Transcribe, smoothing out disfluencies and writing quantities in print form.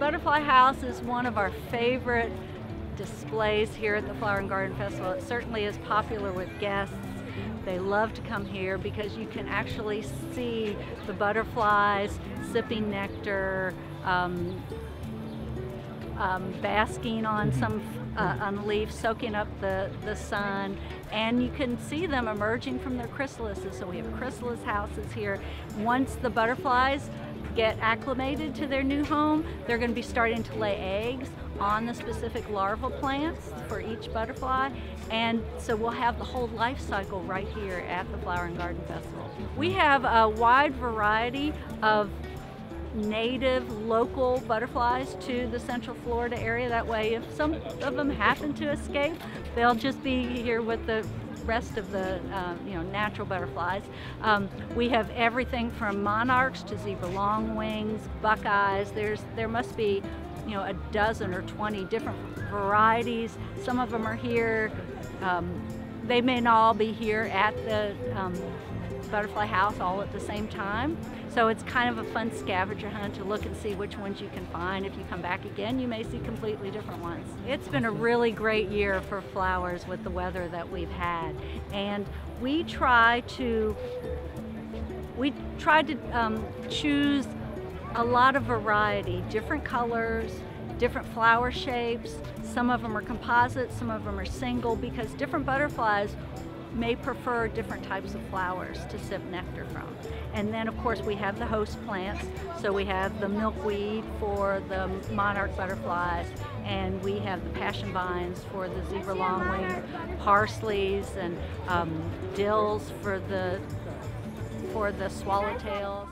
butterfly house is one of our favorite displays here at the Flower and Garden Festival. It certainly is popular with guests. They love to come here because you can actually see the butterflies sipping nectar, basking on on leaves, soaking up the sun, and you can see them emerging from their chrysalises. So we have chrysalis houses here. Once the butterflies get acclimated to their new home, they're going to be starting to lay eggs on the specific larval plants for each butterfly, and so we'll have the whole life cycle right here at the Flower and Garden Festival. We have a wide variety of native local butterflies to the Central Florida area. That way, if some of them happen to escape, they'll just be here with the rest of the natural butterflies. We have everything from monarchs to zebra longwings, buckeyes. There must be a dozen or 20 different varieties. Some of them are here. They may not all be here at the butterfly house all at the same time. So it's kind of a fun scavenger hunt to look and see which ones you can find. If you come back again, you may see completely different ones. It's been a really great year for flowers with the weather that we've had. And we tried to choose a lot of variety, different colors, different flower shapes. Some of them are composite, some of them are single, because different butterflies may prefer different types of flowers to sip nectar from. And then of course we have the host plants. So we have the milkweed for the monarch butterflies, and we have the passion vines for the zebra longwing, parsleys and dills for the swallowtails.